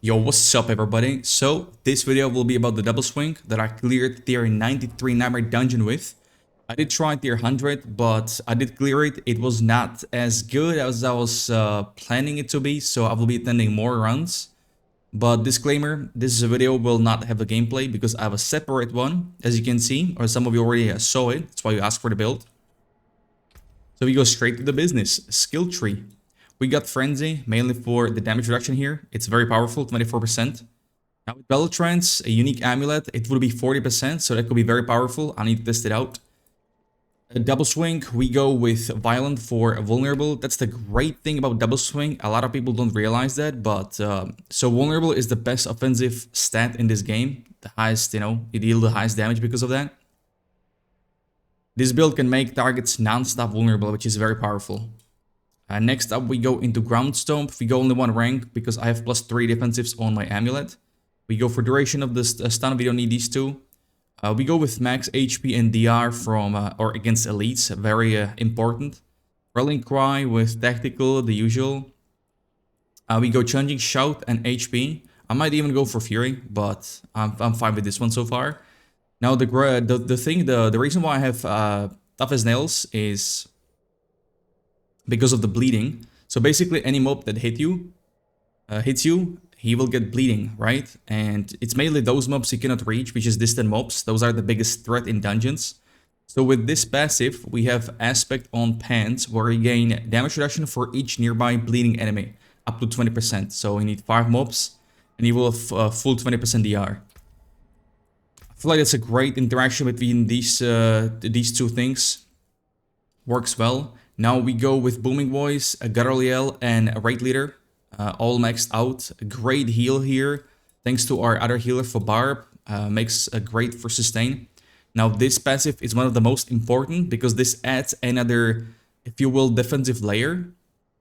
Yo, what's up everybody? So, this video will be about the double swing that I cleared tier 93 Nightmare Dungeon with. I did try tier 100, but I did clear it. It was not as good as I was planning it to be, so I will be attending more runs. But disclaimer, this video will not have a gameplay because I have a separate one, as you can see, or some of you already saw it. That's why you asked for the build. So we go straight to the business. Skill tree. We got Frenzy, mainly for the damage reduction here. It's very powerful, 24%. Now with Battle Trance, a unique amulet, it would be 40%, so that could be very powerful. I need to test it out. A double swing, we go with Violent for Vulnerable. That's the great thing about double swing. A lot of people don't realize that, but so Vulnerable is the best offensive stat in this game. The highest, you deal the highest damage because of that. This build can make targets non-stop vulnerable, which is very powerful. Next up, we go into Ground Stomp. We go only one rank because I have +3 defensives on my amulet. We go for duration of the stun. We don't need these two. We go with max HP and DR from or against elites, very important. Rallying Cry with tactical, the usual. We go changing Shout and HP. I might even go for Fury, but I'm fine with this one so far. Now the reason why I have Tough as Nails is because of the bleeding. So basically any mob that hits you, he will get bleeding, right? And it's mainly those mobs you cannot reach, which is distant mobs. Those are the biggest threat in dungeons. So with this passive, we have Aspect on Pants, where you gain damage reduction for each nearby bleeding enemy, up to 20%. So you need 5 mobs, and you will have full 20% DR. I feel like it's a great interaction between these two things. Works well. Now we go with Booming Voice, a Guttural Yell, and a Raid Leader, all maxed out. A great heal here, thanks to our other healer for Barb, makes a great for sustain. Now this passive is one of the most important because this adds another, if you will, defensive layer.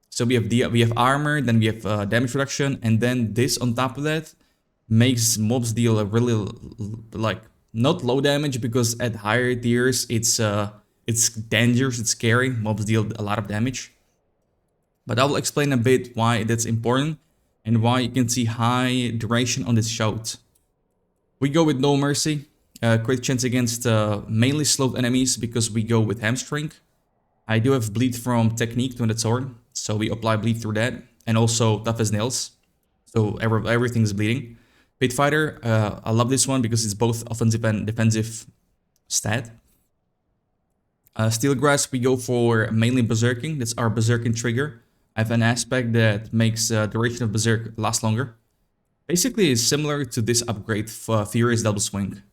So we have armor, then we have damage reduction, and then this on top of that makes mobs deal a really, like, not low damage because at higher tiers it's dangerous, it's scary, mobs deal a lot of damage. But I will explain a bit why that's important and why you can see high duration on this shout. We go with No Mercy, crit chance against mainly slowed enemies because we go with Hamstring. I do have Bleed from Technique to the sword, so we apply Bleed through that, and also Tough as Nails, so everything's bleeding. Pit Fighter, I love this one because it's both offensive and defensive stat. Steel Grasp, we go for mainly Berserking. That's our Berserking trigger. I have an aspect that makes duration of Berserk last longer. Basically, it's similar to this upgrade for Furious Double Swing.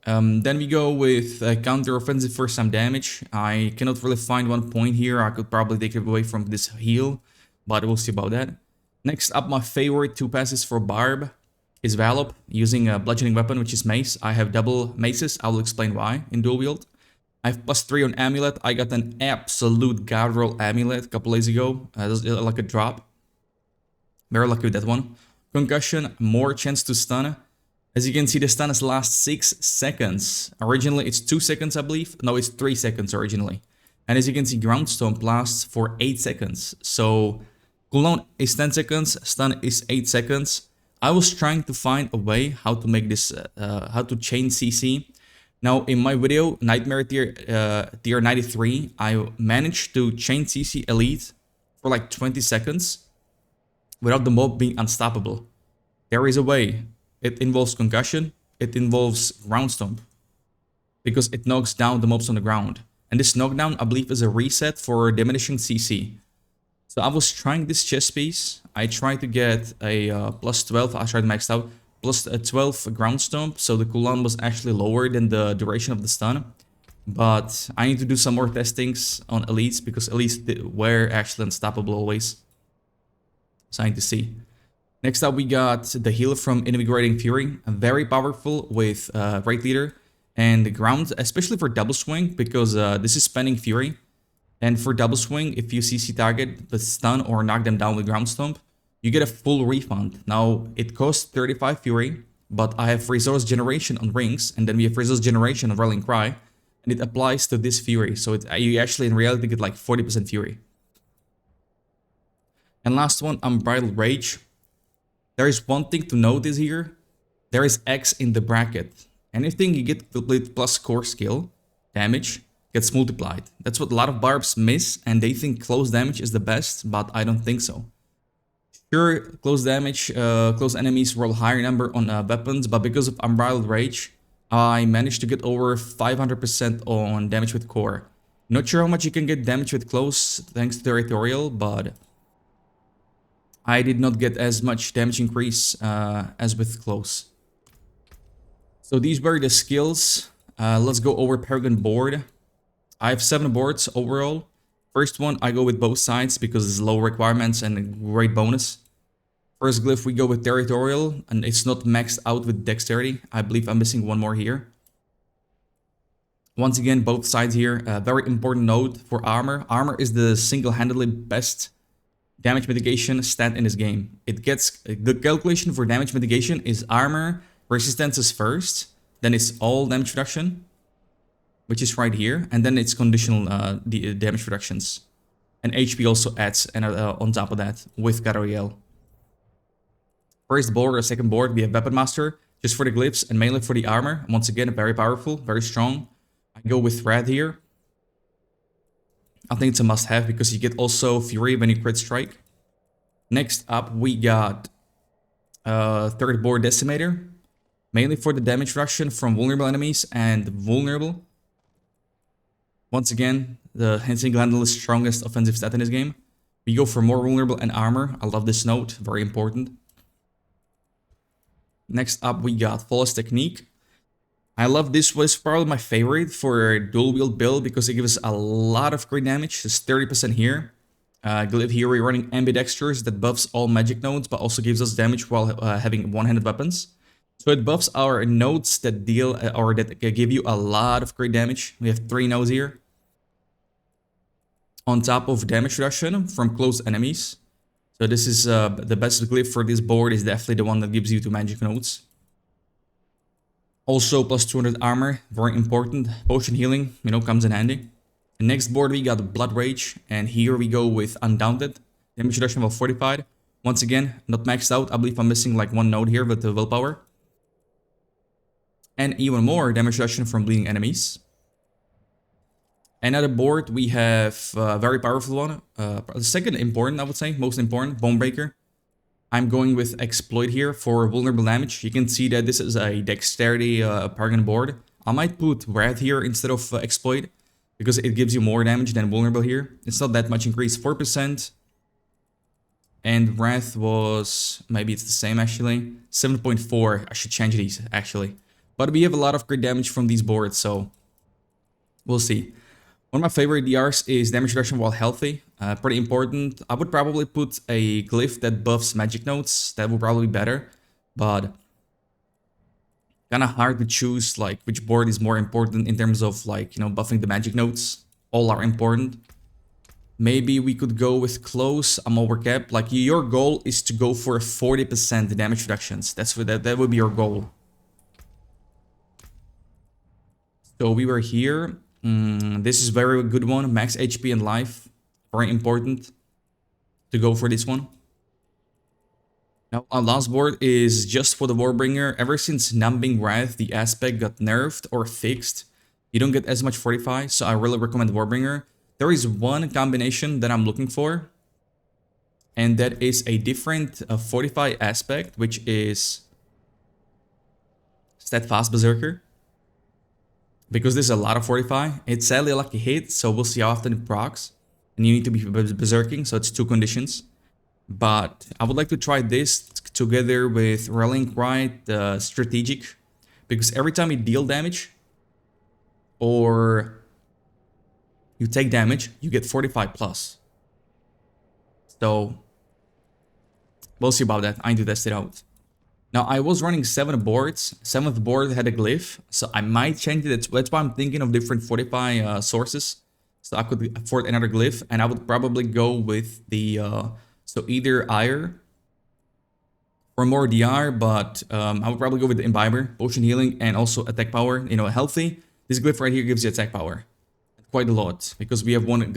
Then we go with Counter Offensive for some damage. I cannot really find one point here. I could probably take it away from this heal, but we'll see about that. Next up, my favorite 2 passes for Barb is Vallop, using a bludgeoning weapon, which is mace. I have double maces. I will explain why in dual wield. I have +3 on amulet. I got an absolute god roll amulet a couple days ago. Like a drop. Very lucky with that one. Concussion, more chance to stun. As you can see, the stun is last 6 seconds. Originally, it's 2 seconds, I believe. No, it's 3 seconds originally. And as you can see, Ground Stomp lasts for 8 seconds. So cooldown is 10 seconds, stun is 8 seconds. I was trying to find a way how to make this, how to chain CC. Now in my video, Nightmare tier 93, I managed to chain CC Elite for like 20 seconds without the mob being unstoppable. There is a way. It involves Concussion, it involves Ground Stomp, because it knocks down the mobs on the ground. And this knockdown, I believe, is a reset for diminishing CC. So I was trying this chess piece. I tried to get a +12, I tried to max out, +12 Ground Stomp, so the cooldown was actually lower than the duration of the stun. But I need to do some more testings on elites, because elites were actually unstoppable always. So I need to see. Next up, we got the heal from Invigorating Fury, very powerful with Raid Leader and the ground, especially for double swing, because this is spending Fury. And for double swing, if you CC target with stun or knock them down with Ground Stomp, you get a full refund. Now, it costs 35 Fury, but I have Resource Generation on Rings, and then we have Resource Generation on Rallying Cry, and it applies to this Fury. So you actually, in reality, get like 40% Fury. And last one, Unbridled Rage. There is one thing to notice here. There is X in the bracket. Anything you get with plus core skill damage gets multiplied. That's what a lot of barbs miss, and they think close damage is the best, but I don't think so. Sure, close damage, close enemies roll higher number on weapons, but because of Unbridled Rage, I managed to get over 500% on damage with core. Not sure how much you can get damage with close thanks to Territorial, but I did not get as much damage increase as with close. So these were the skills. Let's go over Paragon Board. I have 7 boards overall. First one, I go with both sides because it's low requirements and a great bonus. First glyph, we go with Territorial, and it's not maxed out with Dexterity. I believe I'm missing one more here. Once again, both sides here. Very important note for armor. Armor is the single-handedly best damage mitigation stat in this game. It gets the calculation for damage mitigation is armor resistances first, then it's all damage reduction, which is right here, and then it's conditional damage reductions. And HP also adds on top of that with Gabriel. First board or second board, we have Weapon Master, just for the glyphs and melee for the armor. Once again, very powerful, very strong. I go with Red here. I think it's a must-have because you get also Fury when you crit strike. Next up, we got third board Decimator, mainly for the damage reduction from vulnerable enemies and vulnerable. Once again, the single-handedly strongest offensive stat in this game. We go for more vulnerable and armor. I love this note, very important. Next up, we got Flawless Technique. I love this, was probably my favorite for dual wield build because it gives a lot of crit damage. It's 30% here. Glyph here, we're running ambidextrous that buffs all magic nodes, but also gives us damage while having one-handed weapons. So it buffs our nodes that deal or that give you a lot of crit damage. We have 3 nodes here. On top of damage reduction from close enemies. So this is the best glyph for this board is definitely the one that gives you 2 magic nodes. Also plus 200 armor, very important. Potion healing, you know, comes in handy. The next board we got Blood Rage, and here we go with Undaunted. Damage reduction while fortified. Once again, not maxed out. I believe I'm missing like 1 node here with the willpower. And even more damage reduction from bleeding enemies. Another board, we have a very powerful one. The second important, I would say, most important, Bonebreaker. I'm going with Exploit here for vulnerable damage. You can see that this is a Dexterity Paragon Board. I might put Wrath here instead of Exploit because it gives you more damage than Vulnerable here. It's not that much increase, 4%. And Wrath was, maybe it's the same actually, 7.4. I should change these actually. But we have a lot of crit damage from these boards, so we'll see. One of my favorite DRs is damage reduction while healthy. Pretty important. I would probably put a glyph that buffs magic nodes. That would probably be better. But kind of hard to choose like which board is more important in terms of like, you know, buffing the magic nodes. All are important. Maybe we could go with close. I'm overcapped. Like your goal is to go for 40% damage reductions. That's what that would be your goal. So we were here. This is very good one. Max HP and life. Very important to go for this one. Now, our last board is just for the Warbringer. Ever since Numbing Wrath, the aspect got nerfed or fixed, you don't get as much Fortify, so I really recommend Warbringer. There is one combination that I'm looking for, and that is a different Fortify aspect, which is Steadfast Berserker. Because there's a lot of Fortify. It's sadly a lucky hit, so we'll see how often it procs. And you need to be berserking, so it's 2 conditions. But I would like to try this together with Rallying Cry, the strategic. Because every time you deal damage, or you take damage, you get 45 plus. So, we'll see about that. I need to test it out. Now, I was running 7 boards. 7th board had a glyph, so I might change it. That's why I'm thinking of different Fortify sources. So I could afford another glyph, and I would probably go with the, so either Ire or more DR, but I would probably go with the Imbiber, Potion Healing, and also Attack Power. You know, healthy. This glyph right here gives you Attack Power. Quite a lot, because we have one,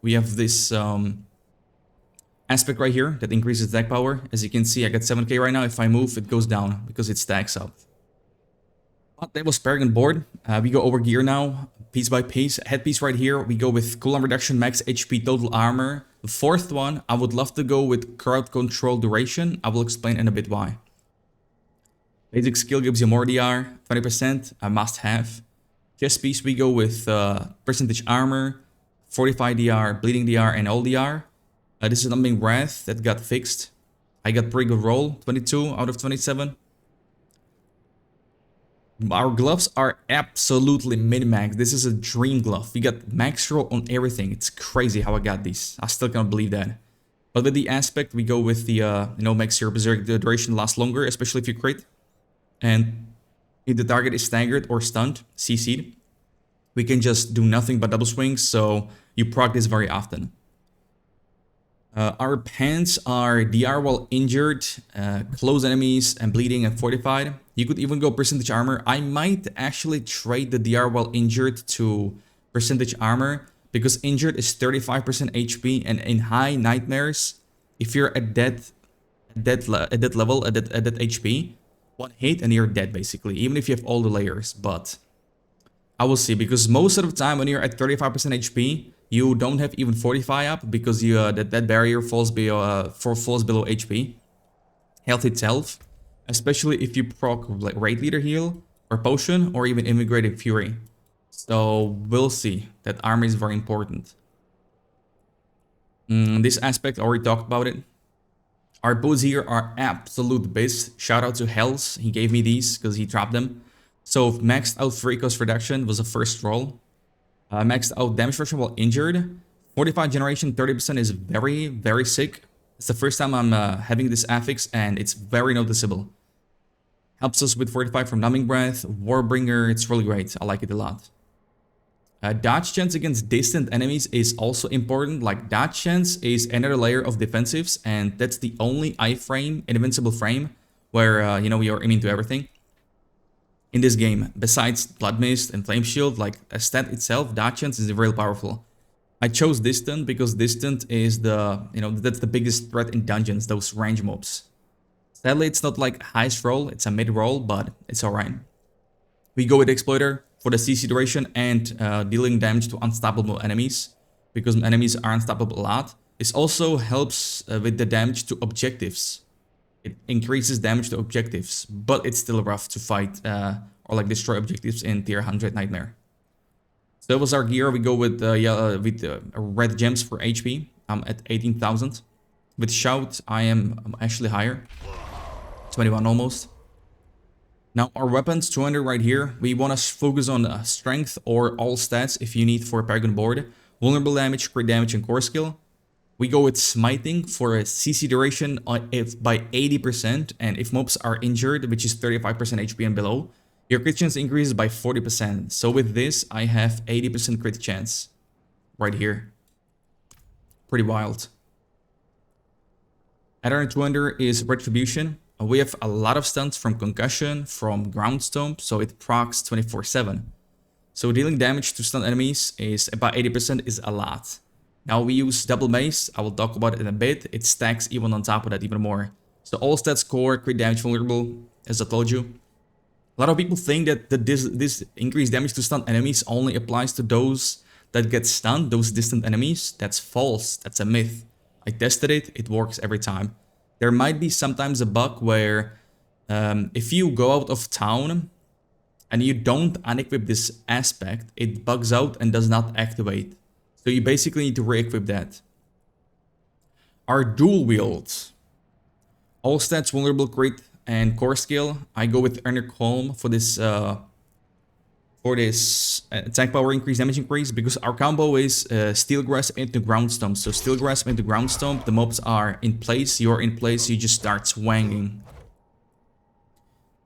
we have this Aspect right here that increases attack power. As you can see, I got 7k right now. If I move, it goes down because it stacks up. But that was Paragon Board. We go over gear now, piece by piece. Headpiece right here, we go with cooldown reduction, max HP, total armor. The fourth one, I would love to go with crowd control duration. I will explain in a bit why. Basic skill gives you more DR, 20%, a must have. Chest piece, we go with percentage armor, Fortify DR, bleeding DR, and all DR. This is numbing breath that got fixed. I got pretty good roll, 22 out of 27. Our gloves are absolutely min-max. This is a dream glove. We got max roll on everything. It's crazy how I got these. I still can't believe that. But with the aspect, we go with the, makes your berserk duration last longer, especially if you crit. And if the target is staggered or stunned, CC'd, we can just do nothing but double swings, so you proc this very often. Our pants are DR while injured, close enemies, and bleeding and fortified. You could even go percentage armor. I might actually trade the DR while injured to percentage armor because injured is 35% HP, and in high nightmares, if you're at that level, at that HP, one hit and you're dead basically, even if you have all the layers. But I will see, because most of the time when you're at 35% HP, you don't have even Fortify up because you that barrier falls below HP health itself, especially if you proc like Raid Leader heal or potion or even Immigrating Fury. So we'll see. That armor is very important. This aspect, I already talked about it. Our boots here are absolute best. Shout out to Hells, he gave me these because he dropped them. So maxed out free cost reduction was the first roll. Maxed out damage reduction while injured. Fortify generation 30% is very, very sick. It's the first time I'm having this affix and it's very noticeable. Helps us with Fortify from Numbing Breath, Warbringer, it's really great. I like it a lot. Dodge chance against distant enemies is also important. Like, dodge chance is another layer of defensives, and that's the only iframe, invincible frame, where, you're immune to everything. In this game, besides Blood Mist and Flame Shield, like a stat itself, dodge chance is real powerful. I chose Distant because Distant is that's the biggest threat in dungeons, those range mobs. Sadly, it's not like highest roll, it's a mid roll, but it's alright. We go with Exploiter for the CC duration and dealing damage to unstoppable enemies, because enemies are unstoppable a lot. This also helps with the damage to objectives. It increases damage to objectives, but it's still rough to fight or like destroy objectives in tier 100 Nightmare. So that was our gear. We go with red gems for HP. I'm at 18,000. With Shout, I'm actually higher. 21 almost. Now our weapons, 200 right here. We want to focus on strength or all stats if you need for a Paragon Board. Vulnerable damage, crit damage, and core skill. We go with Smiting for a CC duration by 80%, and if mobs are injured, which is 35% HP and below, your crit chance increases by 40%. So with this, I have 80% crit chance right here. Pretty wild. Another 200 is Retribution. We have a lot of stunts from Concussion, from Ground Stomp, so it procs 24/7. So dealing damage to stunned enemies is about 80% is a lot. Now we use Double Mace. I will talk about it in a bit. It stacks even on top of that even more. So all stats, core, crit damage, vulnerable, as I told you. A lot of people think that this increased damage to stunned enemies only applies to those that get stunned, those distant enemies. That's false. That's a myth. I tested it. It works every time. There might be sometimes a bug where if you go out of town and you don't unequip this aspect, it bugs out and does not activate. So you basically need to re-equip that. Our dual wield. All stats, vulnerable, crit, and core skill. I go with Inner Calm for this attack power increase, damage increase, because our combo is Steel Grasp into Ground Stomp. So Steel Grasp into Ground Stomp, the mobs are in place, you're in place, you just start swanging.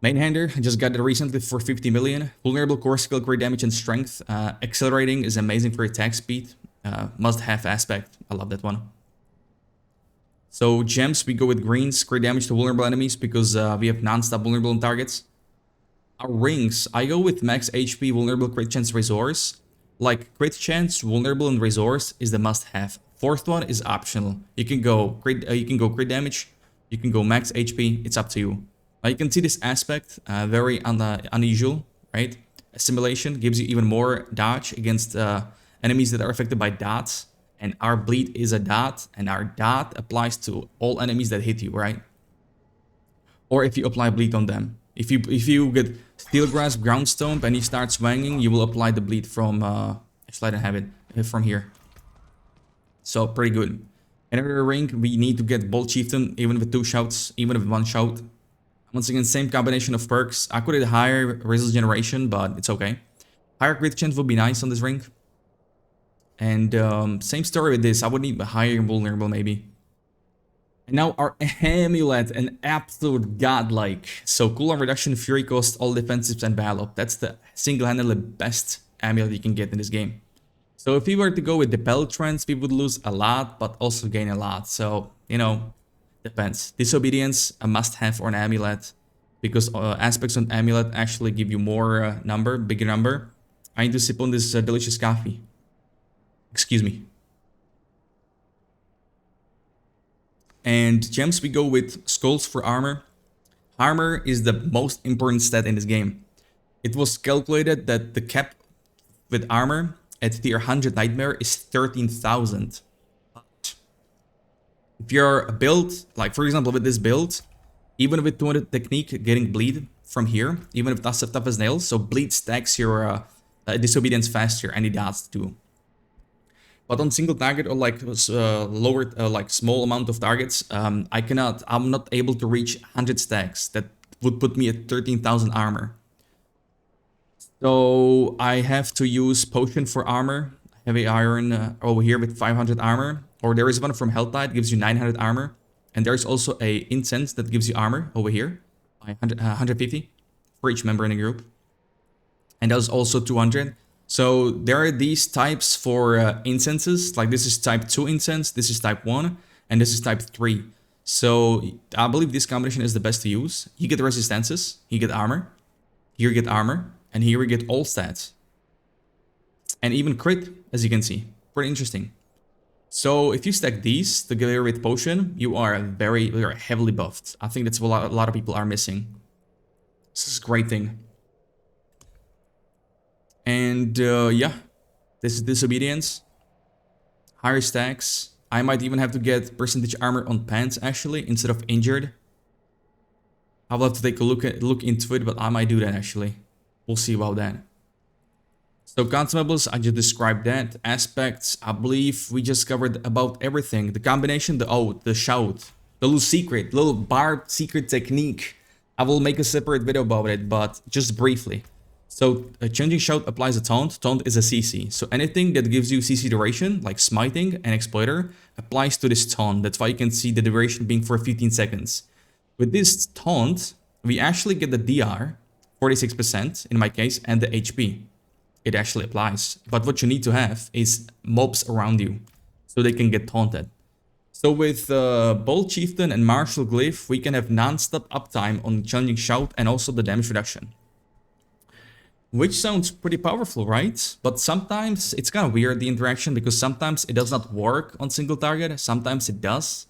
Mainhander, I just got it recently for 50 million. Vulnerable, core skill, great damage, and strength. Accelerating is amazing for attack speed. Must-have aspect. I love that one. So gems, we go with greens, great damage to vulnerable enemies because we have non-stop vulnerable on targets. Our rings, I go with max HP, vulnerable, crit chance, resource. Like crit chance, vulnerable, and resource is the must-have Fourth one is optional. You can go crit damage, you can go max HP. It's up to you. Now you can see this aspect, very unusual, right? Assimilation gives you even more dodge against enemies that are affected by dots. And our bleed is a dot, and our dot applies to all enemies that hit you, right? Or if you apply bleed on them. If you get Steel Grasp, Ground Stomp, and you start swinging, you will apply the bleed from actually I don't have it from here. So pretty good. Another ring, we need to get Bolt Chieftain, even with 2 shouts, even with 1 shout. Once again, same combination of perks. I could have higher resist generation, but it's okay. Higher crit chance would be nice on this ring. And same story with this. I would need a higher vulnerable maybe. And now our amulet, an absolute godlike. So cooldown reduction, fury cost, all defensives, and battle up. That's the single-handedly best amulet you can get in this game. So if we were to go with the belt trends, we would lose a lot, but also gain a lot. So, you know, depends. Disobedience, a must-have for an amulet. Because aspects on amulet actually give you more bigger number. I need to sip on this delicious coffee. Excuse me. And gems, we go with skulls for armor. Armor is the most important stat in this game. It was calculated that the cap with armor at tier 100 Nightmare is 13,000. But if you're built, like for example with this build, even with 200 technique getting bleed from here, even if that's tough as nails, so bleed stacks your disobedience faster, and it does too. But on single target or like lower, like small amount of targets, I'm not able to reach 100 stacks. That would put me at 13,000 armor. So I have to use potion for armor, heavy iron over here with 500 armor. Or there is one from Helltide, gives you 900 armor. And there's also a incense that gives you armor over here, 150 for each member in the group. And that was also 200. So there are these types for incenses, like this is type 2 incense, this is type 1, and this is type 3. So I believe this combination is the best to use. You get resistances, you get armor, here you get armor, and here you get all stats. And even crit, as you can see. Pretty interesting. So if you stack these together with potion, you are heavily buffed. I think that's what a lot of people are missing. This is a great thing. And yeah, this is disobedience. Higher stacks. I might even have to get percentage armor on pants actually instead of injured. I will have to take a look into it, but I might do that actually. We'll see about that. So consumables, I just described that. Aspects, I believe we just covered about everything. The combination, the shout, the little secret, little barbed secret technique. I will make a separate video about it, but just briefly. So a changing shout applies a taunt. Taunt is a CC. So anything that gives you CC duration, like smiting and exploiter, applies to this taunt. That's why you can see the duration being for 15 seconds. With this taunt, we actually get the DR, 46% in my case, and the HP. It actually applies. But what you need to have is mobs around you, so they can get taunted. So with Bolt Chieftain and Martial Glyph, we can have non-stop uptime on challenging shout and also the damage reduction. Which sounds pretty powerful, right? But sometimes it's kind of weird, the interaction, because sometimes it does not work on single target, sometimes it does.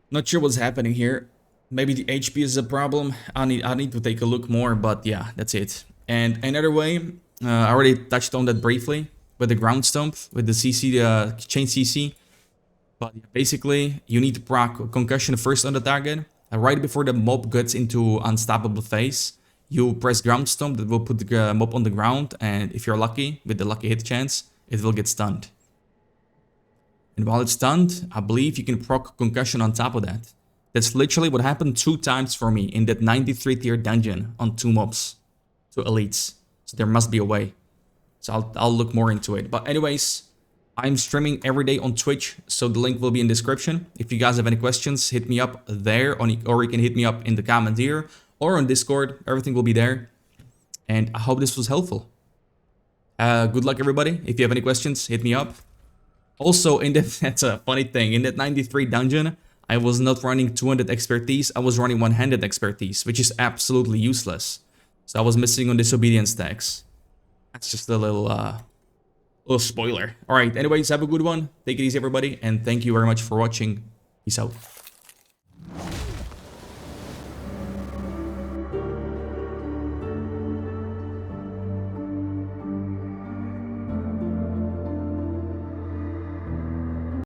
Not sure what's happening here. Maybe the HP is a problem. I need to take a look more, but yeah, that's it. And another way, I already touched on that briefly with the ground stomp, with the CC, chain CC. But basically, you need to proc concussion first on the target, right before the mob gets into unstoppable phase. You press ground stomp, that will put the mob on the ground, and if you're lucky, with the lucky hit chance, it will get stunned. And while it's stunned, I believe you can proc concussion on top of that. That's literally what happened 2 times for me in that 93 tier dungeon on 2 mobs, 2 elites. So there must be a way. So I'll look more into it. But anyways, I'm streaming every day on Twitch, so the link will be in the description. If you guys have any questions, hit me up there, or you can hit me up in the comment here, or on Discord. Everything will be there. And I hope this was helpful. Good luck, everybody. If you have any questions, hit me up. Also, that's a funny thing. In that 93 dungeon, I was not running 200 expertise. I was running 100 expertise, which is absolutely useless. So I was missing on disobedience stacks. That's just a little little spoiler. All right, anyways, have a good one. Take it easy, everybody, and thank you very much for watching. Peace out.